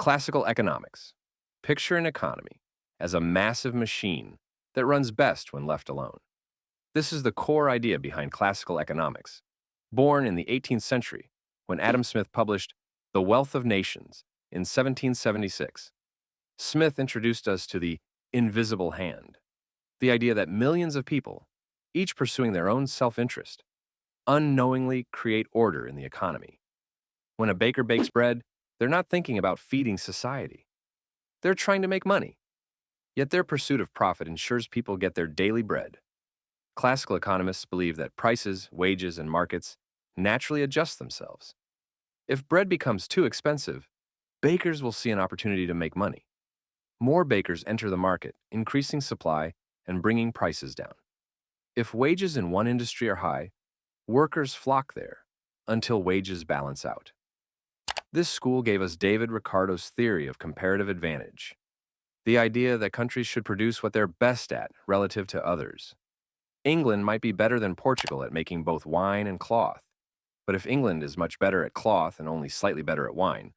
Classical economics. Picture an economy as a massive machine that runs best when left alone. This is the core idea behind classical economics, born in the 18th century when Adam Smith published The Wealth of Nations in 1776. Smith introduced us to the invisible hand, the idea that millions of people, each pursuing their own self-interest, unknowingly create order in the economy. When a baker bakes bread, they're not thinking about feeding society. They're trying to make money. Yet their pursuit of profit ensures people get their daily bread. Classical economists believe that prices, wages, and markets naturally adjust themselves. If bread becomes too expensive, bakers will see an opportunity to make money. More bakers enter the market, increasing supply and bringing prices down. If wages in one industry are high, workers flock there until wages balance out. This school gave us David Ricardo's theory of comparative advantage, the idea that countries should produce what they're best at relative to others. England might be better than Portugal at making both wine and cloth, but if England is much better at cloth and only slightly better at wine,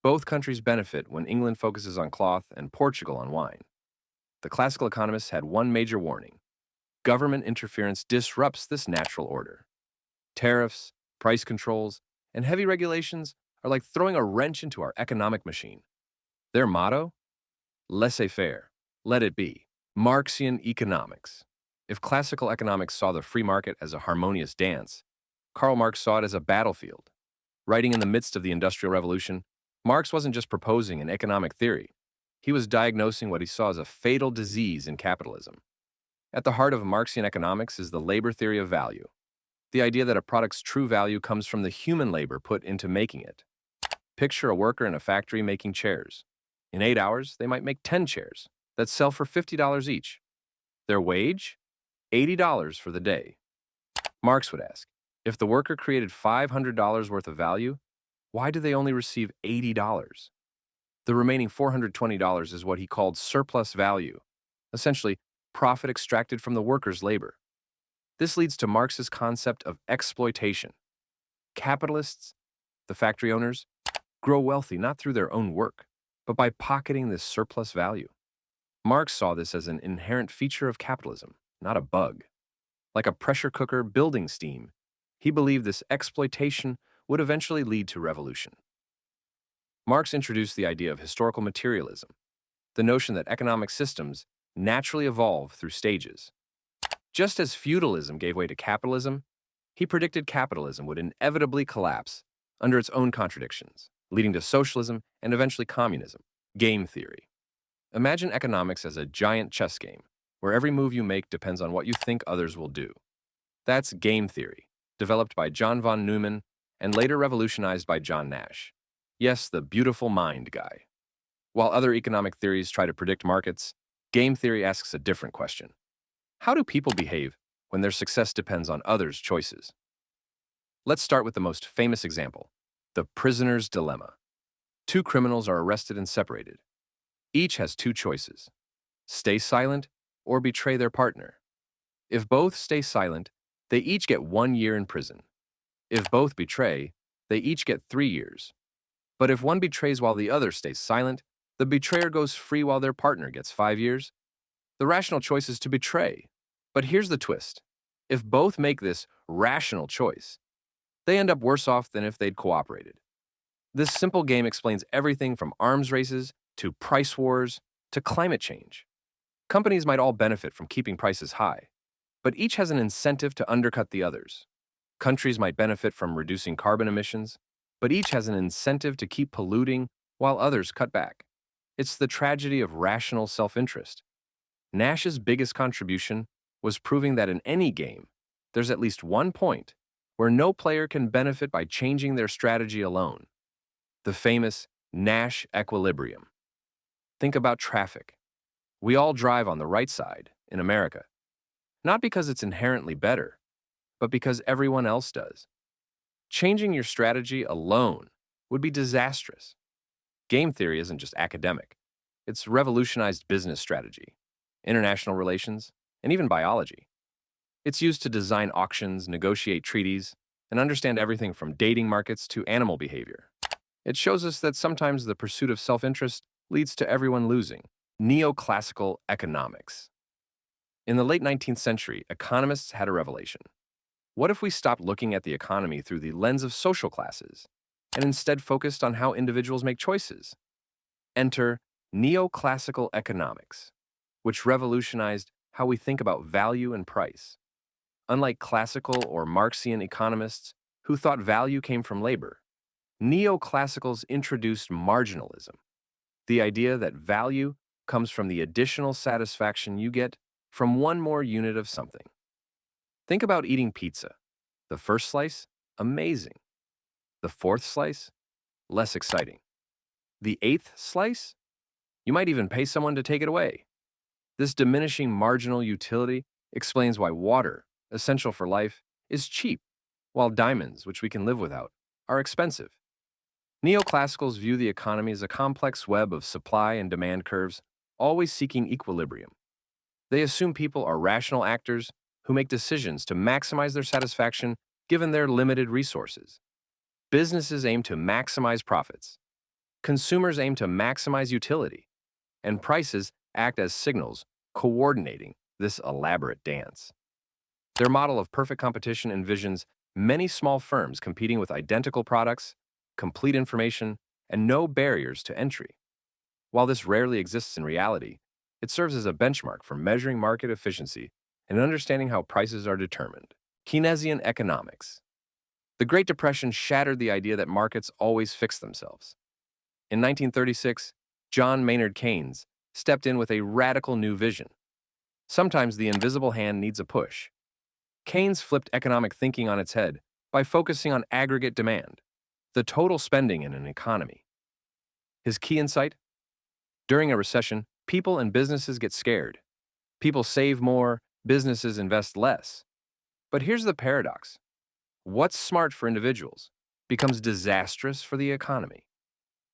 both countries benefit when England focuses on cloth and Portugal on wine. The classical economists had one major warning: government interference disrupts this natural order. Tariffs, price controls, and heavy regulations are like throwing a wrench into our economic machine. Their motto? Laissez-faire. Let it be. Marxian Economics. If classical economics saw the free market as a harmonious dance, Karl Marx saw it as a battlefield. Writing in the midst of the Industrial Revolution, Marx wasn't just proposing an economic theory. He was diagnosing what he saw as a fatal disease in capitalism. At the heart of Marxian economics is the labor theory of value, the idea that a product's true value comes from the human labor put into making it. Picture a worker in a factory making chairs. In 8 hours, they might make 10 chairs that sell for $50 each. Their wage? $80 for the day. Marx would ask, if the worker created $500 worth of value, why do they only receive $80? The remaining $420 is what he called surplus value, essentially profit extracted from the worker's labor. This leads to Marx's concept of exploitation. Capitalists, the factory owners, grow wealthy not through their own work, but by pocketing this surplus value. Marx saw this as an inherent feature of capitalism, not a bug. Like a pressure cooker building steam, he believed this exploitation would eventually lead to revolution. Marx introduced the idea of historical materialism, the notion that economic systems naturally evolve through stages. Just as feudalism gave way to capitalism, he predicted capitalism would inevitably collapse under its own contradictions, leading to socialism and eventually communism. Game theory. Imagine economics as a giant chess game, where every move you make depends on what you think others will do. That's game theory, developed by John von Neumann and later revolutionized by John Nash. Yes, the beautiful mind guy. While other economic theories try to predict markets, game theory asks a different question. How do people behave when their success depends on others' choices? Let's start with the most famous example, the prisoner's dilemma. Two criminals are arrested and separated. Each has two choices: stay silent or betray their partner. If both stay silent, they each get 1 year in prison. If both betray, they each get 3 years. But if one betrays while the other stays silent, the betrayer goes free while their partner gets 5 years. The rational choice is to betray. But here's the twist. If both make this rational choice, they end up worse off than if they'd cooperated. This simple game explains everything from arms races to price wars to climate change. Companies might all benefit from keeping prices high, but each has an incentive to undercut the others. Countries might benefit from reducing carbon emissions, but each has an incentive to keep polluting while others cut back. It's the tragedy of rational self-interest. Nash's biggest contribution was proving that in any game, there's at least one point where no player can benefit by changing their strategy alone. The famous Nash equilibrium. Think about traffic. We all drive on the right side in America, not because it's inherently better, but because everyone else does. Changing your strategy alone would be disastrous. Game theory isn't just academic. It's revolutionized business strategy, international relations, and even biology. It's used to design auctions, negotiate treaties, and understand everything from dating markets to animal behavior. It shows us that sometimes the pursuit of self-interest leads to everyone losing. Neoclassical Economics. In the late 19th century, economists had a revelation. What if we stopped looking at the economy through the lens of social classes and instead focused on how individuals make choices? Enter Neoclassical Economics, which revolutionized how we think about value and price. Unlike classical or Marxian economists who thought value came from labor, neoclassicals introduced marginalism, the idea that value comes from the additional satisfaction you get from one more unit of something. Think about eating pizza. The first slice, amazing. The fourth slice, less exciting. The eighth slice, you might even pay someone to take it away. This diminishing marginal utility explains why water, essential for life, is cheap, while diamonds, which we can live without, are expensive. Neoclassicals view the economy as a complex web of supply and demand curves, always seeking equilibrium. They assume people are rational actors who make decisions to maximize their satisfaction given their limited resources. Businesses aim to maximize profits. Consumers aim to maximize utility. And prices act as signals coordinating this elaborate dance. Their model of perfect competition envisions many small firms competing with identical products, complete information, and no barriers to entry. While this rarely exists in reality, it serves as a benchmark for measuring market efficiency and understanding how prices are determined. Keynesian Economics. The Great Depression shattered the idea that markets always fix themselves. In 1936, John Maynard Keynes stepped in with a radical new vision. Sometimes the invisible hand needs a push. Keynes flipped economic thinking on its head by focusing on aggregate demand, the total spending in an economy. His key insight? During a recession, people and businesses get scared. People save more, businesses invest less. But here's the paradox. What's smart for individuals becomes disastrous for the economy.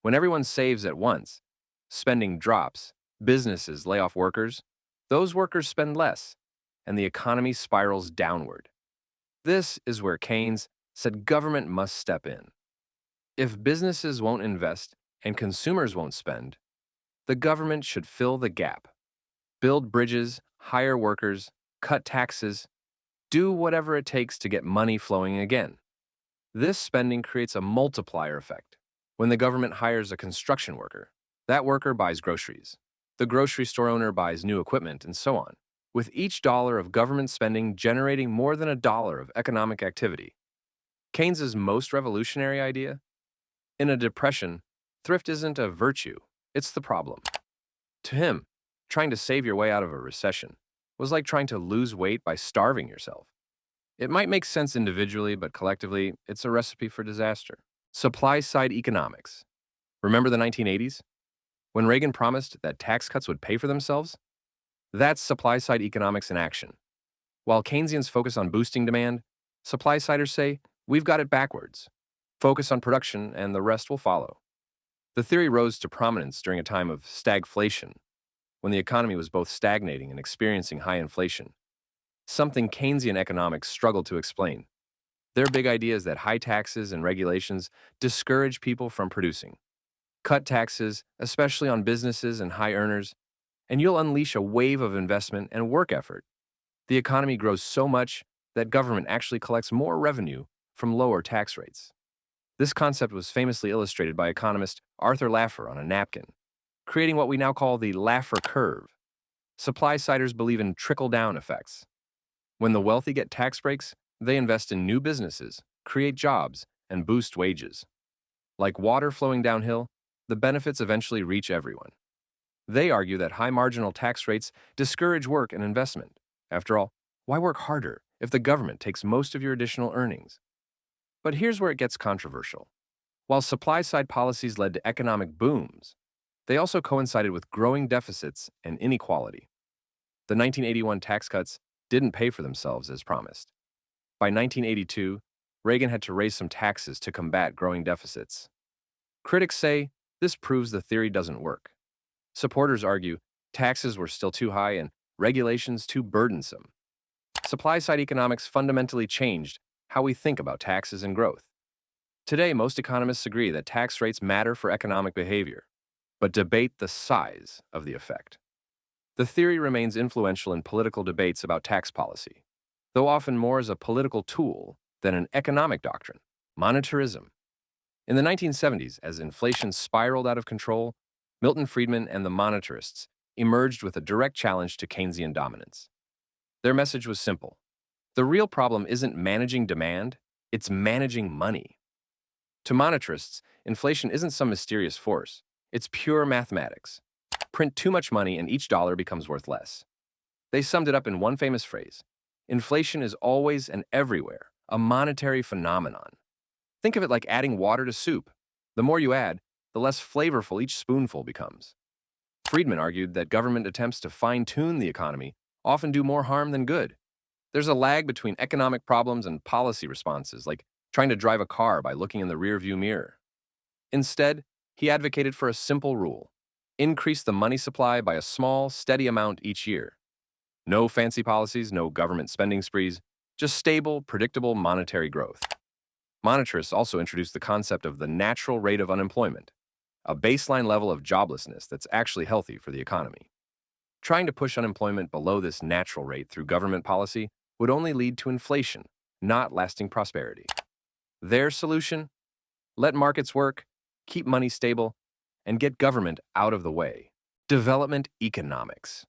When everyone saves at once, spending drops, businesses lay off workers, those workers spend less, and the economy spirals downward. This is where Keynes said government must step in. If businesses won't invest and consumers won't spend, the government should fill the gap. Build bridges, hire workers, cut taxes, do whatever it takes to get money flowing again. This spending creates a multiplier effect. When the government hires a construction worker, that worker buys groceries. The grocery store owner buys new equipment, and so on, with each dollar of government spending generating more than $1 of economic activity. Keynes's most revolutionary idea? In a depression, thrift isn't a virtue, it's the problem. To him, trying to save your way out of a recession was like trying to lose weight by starving yourself. It might make sense individually, but collectively, it's a recipe for disaster. Supply-side economics. Remember the 1980s? When Reagan promised that tax cuts would pay for themselves? That's supply-side economics in action. While Keynesians focus on boosting demand, supply-siders say, we've got it backwards. Focus on production and the rest will follow. The theory rose to prominence during a time of stagflation, when the economy was both stagnating and experiencing high inflation, something Keynesian economics struggled to explain. Their big idea is that high taxes and regulations discourage people from producing. Cut taxes, especially on businesses and high earners, and you'll unleash a wave of investment and work effort. The economy grows so much that government actually collects more revenue from lower tax rates. This concept was famously illustrated by economist Arthur Laffer on a napkin, creating what we now call the Laffer curve. Supply-siders believe in trickle-down effects. When the wealthy get tax breaks, they invest in new businesses, create jobs, and boost wages. Like water flowing downhill, the benefits eventually reach everyone. They argue that high marginal tax rates discourage work and investment. After all, why work harder if the government takes most of your additional earnings? But here's where it gets controversial. While supply-side policies led to economic booms, they also coincided with growing deficits and inequality. The 1981 tax cuts didn't pay for themselves as promised. By 1982, Reagan had to raise some taxes to combat growing deficits. Critics say this proves the theory doesn't work. Supporters argue taxes were still too high and regulations too burdensome. Supply-side economics fundamentally changed how we think about taxes and growth. Today, most economists agree that tax rates matter for economic behavior, but debate the size of the effect. The theory remains influential in political debates about tax policy, though often more as a political tool than an economic doctrine. Monetarism. In the 1970s, as inflation spiraled out of control, Milton Friedman and the monetarists emerged with a direct challenge to Keynesian dominance. Their message was simple. The real problem isn't managing demand, it's managing money. To monetarists, inflation isn't some mysterious force. It's pure mathematics. Print too much money and each dollar becomes worth less. They summed it up in one famous phrase. Inflation is always and everywhere a monetary phenomenon. Think of it like adding water to soup. The more you add, the less flavorful each spoonful becomes. Friedman argued that government attempts to fine-tune the economy often do more harm than good. There's a lag between economic problems and policy responses, like trying to drive a car by looking in the rearview mirror. Instead, he advocated for a simple rule. Increase the money supply by a small, steady amount each year. No fancy policies, no government spending sprees, just stable, predictable monetary growth. Monetarists also introduced the concept of the natural rate of unemployment, a baseline level of joblessness that's actually healthy for the economy. Trying to push unemployment below this natural rate through government policy would only lead to inflation, not lasting prosperity. Their solution? Let markets work, keep money stable, and get government out of the way. Development economics.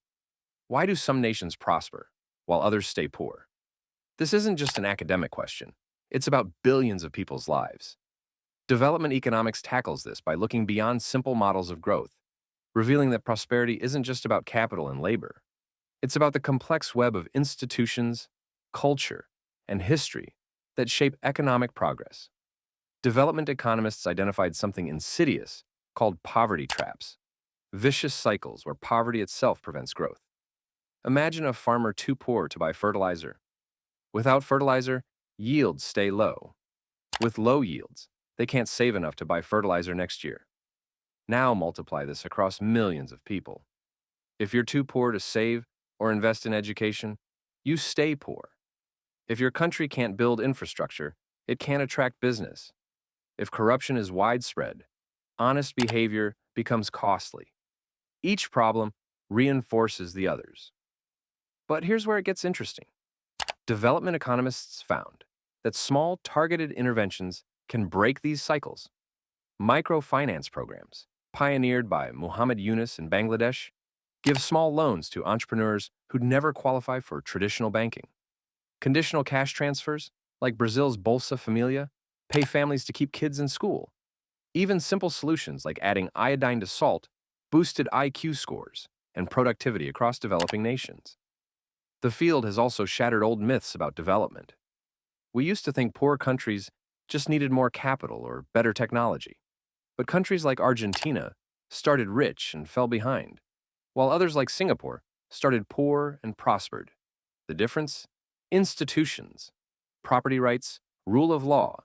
Why do some nations prosper while others stay poor? This isn't just an academic question. It's about billions of people's lives. Development economics tackles this by looking beyond simple models of growth, revealing that prosperity isn't just about capital and labor. It's about the complex web of institutions, culture, and history that shape economic progress. Development economists identified something insidious called poverty traps, vicious cycles where poverty itself prevents growth. Imagine a farmer too poor to buy fertilizer. Without fertilizer, yields stay low. With low yields, they can't save enough to buy fertilizer next year. Now multiply this across millions of people. If you're too poor to save or invest in education, you stay poor. If your country can't build infrastructure, it can't attract business. If corruption is widespread, honest behavior becomes costly. Each problem reinforces the others. But here's where it gets interesting. Development economists found that small, targeted interventions can break these cycles. Microfinance programs, pioneered by Muhammad Yunus in Bangladesh, give small loans to entrepreneurs who'd never qualify for traditional banking. Conditional cash transfers, like Brazil's Bolsa Familia, pay families to keep kids in school. Even simple solutions like adding iodine to salt boosted IQ scores and productivity across developing nations. The field has also shattered old myths about development. We used to think poor countries just needed more capital or better technology. But countries like Argentina started rich and fell behind, while others like Singapore started poor and prospered. The difference? Institutions, property rights, rule of law,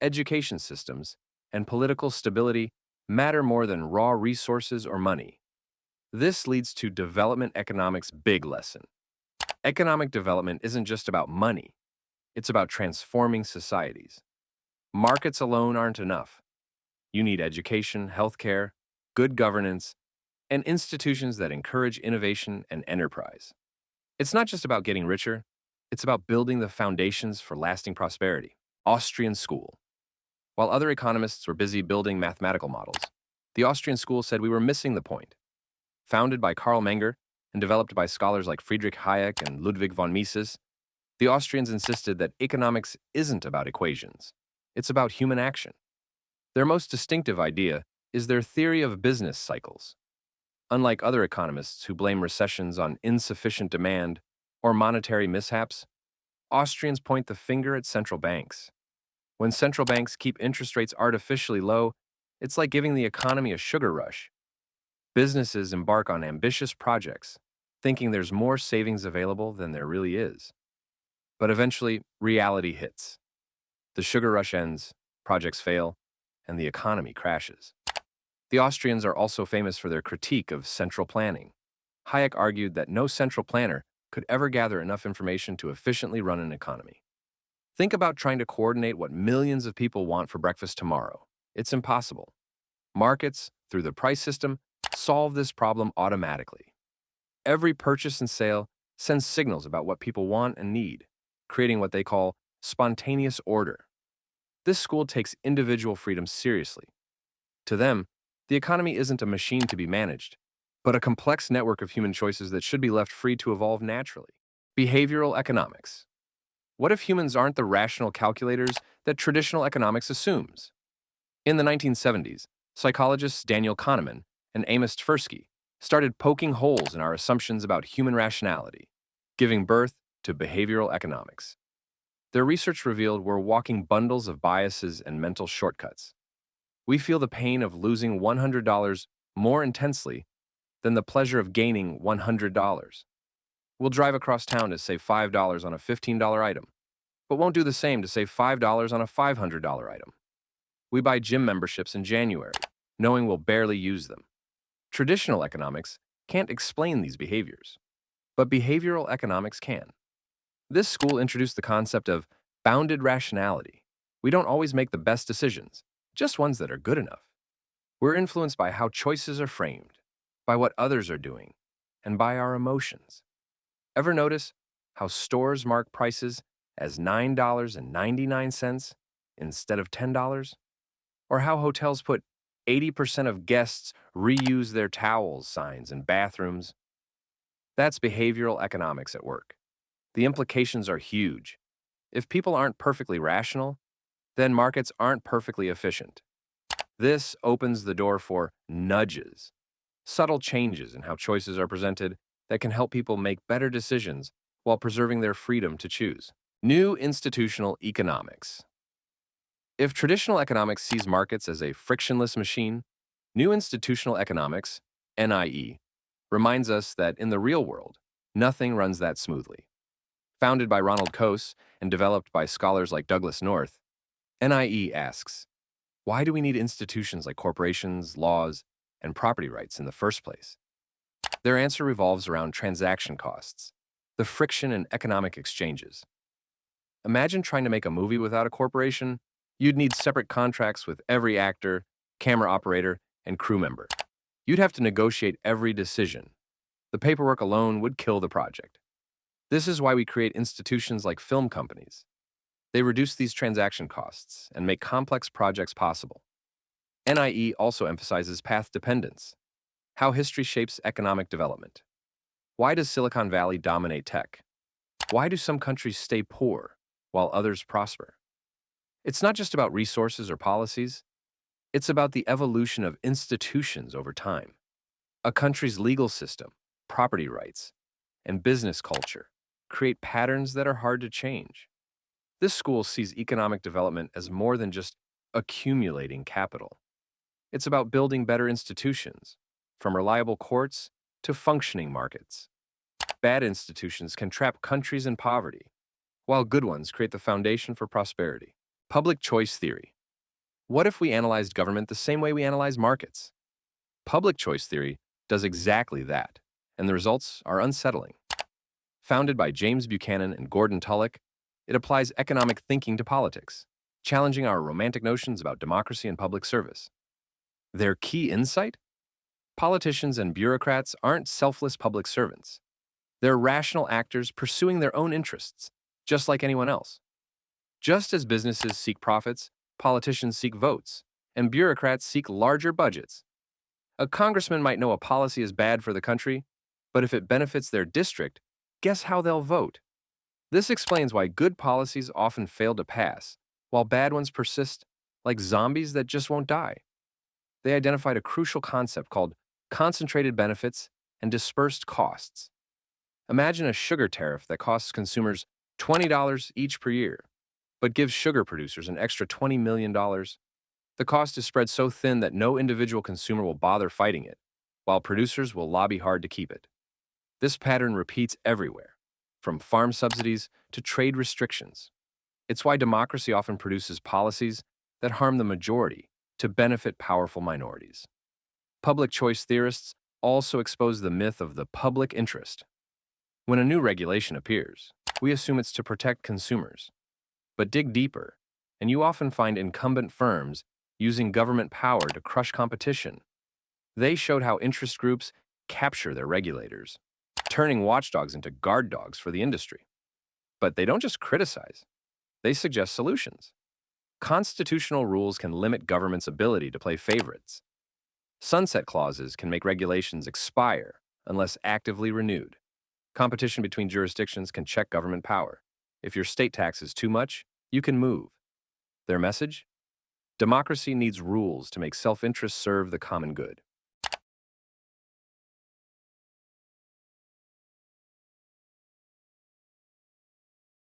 education systems, and political stability matter more than raw resources or money. This leads to development economics' big lesson. Economic development isn't just about money. It's about transforming societies. Markets alone aren't enough. You need education, healthcare, good governance, and institutions that encourage innovation and enterprise. It's not just about getting richer, it's about building the foundations for lasting prosperity. Austrian School. While other economists were busy building mathematical models, the Austrian School said we were missing the point. Founded by Karl Menger and developed by scholars like Friedrich Hayek and Ludwig von Mises, the Austrians insisted that economics isn't about equations. It's about human action. Their most distinctive idea is their theory of business cycles. Unlike other economists who blame recessions on insufficient demand or monetary mishaps, Austrians point the finger at central banks. When central banks keep interest rates artificially low, it's like giving the economy a sugar rush. Businesses embark on ambitious projects, thinking there's more savings available than there really is. But eventually, reality hits. The sugar rush ends, projects fail, and the economy crashes. The Austrians are also famous for their critique of central planning. Hayek argued that no central planner could ever gather enough information to efficiently run an economy. Think about trying to coordinate what millions of people want for breakfast tomorrow. It's impossible. Markets, through the price system, solve this problem automatically. Every purchase and sale sends signals about what people want and need, creating what they call spontaneous order. This school takes individual freedom seriously. To them, the economy isn't a machine to be managed, but a complex network of human choices that should be left free to evolve naturally. Behavioral economics. What if humans aren't the rational calculators that traditional economics assumes? In the 1970s, psychologists Daniel Kahneman and Amos Tversky started poking holes in our assumptions about human rationality, giving birth to behavioral economics. Their research revealed we're walking bundles of biases and mental shortcuts. We feel the pain of losing $100 more intensely than the pleasure of gaining $100. We'll drive across town to save $5 on a $15 item, but won't do the same to save $5 on a $500 item. We buy gym memberships in January, knowing we'll barely use them. Traditional economics can't explain these behaviors, but behavioral economics can. This school introduced the concept of bounded rationality. We don't always make the best decisions, just ones that are good enough. We're influenced by how choices are framed, by what others are doing, and by our emotions. Ever notice how stores mark prices as $9.99 instead of $10? Or how hotels put 80% of guests reuse their towels signs in bathrooms? That's behavioral economics at work. The implications are huge. If people aren't perfectly rational, then markets aren't perfectly efficient. This opens the door for nudges, subtle changes in how choices are presented that can help people make better decisions while preserving their freedom to choose. New institutional economics. If traditional economics sees markets as a frictionless machine, new institutional economics, NIE, reminds us that in the real world, nothing runs that smoothly. Founded by Ronald Coase and developed by scholars like Douglas North, NIE asks, why do we need institutions like corporations, laws, and property rights in the first place? Their answer revolves around transaction costs, the friction in economic exchanges. Imagine trying to make a movie without a corporation. You'd need separate contracts with every actor, camera operator, and crew member. You'd have to negotiate every decision. The paperwork alone would kill the project. This is why we create institutions like film companies. They reduce these transaction costs and make complex projects possible. NIE also emphasizes path dependence, how history shapes economic development. Why does Silicon Valley dominate tech? Why do some countries stay poor while others prosper? It's not just about resources or policies. It's about the evolution of institutions over time. A country's legal system, property rights, and business culture create patterns that are hard to change. This school sees economic development as more than just accumulating capital. It's about building better institutions, from reliable courts to functioning markets. Bad institutions can trap countries in poverty, while good ones create the foundation for prosperity. Public choice theory. What if we analyzed government the same way we analyze markets? Public choice theory does exactly that, and the results are unsettling. Founded by James Buchanan and Gordon Tullock, it applies economic thinking to politics, challenging our romantic notions about democracy and public service. Their key insight? Politicians and bureaucrats aren't selfless public servants. They're rational actors pursuing their own interests, just like anyone else. Just as businesses seek profits, politicians seek votes, and bureaucrats seek larger budgets. A congressman might know a policy is bad for the country, but if it benefits their district, guess how they'll vote? This explains why good policies often fail to pass, while bad ones persist, like zombies that just won't die. They identified a crucial concept called concentrated benefits and dispersed costs. Imagine a sugar tariff that costs consumers $20 each per year, but gives sugar producers an extra $20 million. The cost is spread so thin that no individual consumer will bother fighting it, while producers will lobby hard to keep it. This pattern repeats everywhere, from farm subsidies to trade restrictions. It's why democracy often produces policies that harm the majority to benefit powerful minorities. Public choice theorists also expose the myth of the public interest. When a new regulation appears, we assume it's to protect consumers. But dig deeper, and you often find incumbent firms using government power to crush competition. They showed how interest groups capture their regulators, turning watchdogs into guard dogs for the industry. But they don't just criticize, they suggest solutions. Constitutional rules can limit government's ability to play favorites. Sunset clauses can make regulations expire unless actively renewed. Competition between jurisdictions can check government power. If your state tax is too much, you can move. Their message? Democracy needs rules to make self-interest serve the common good.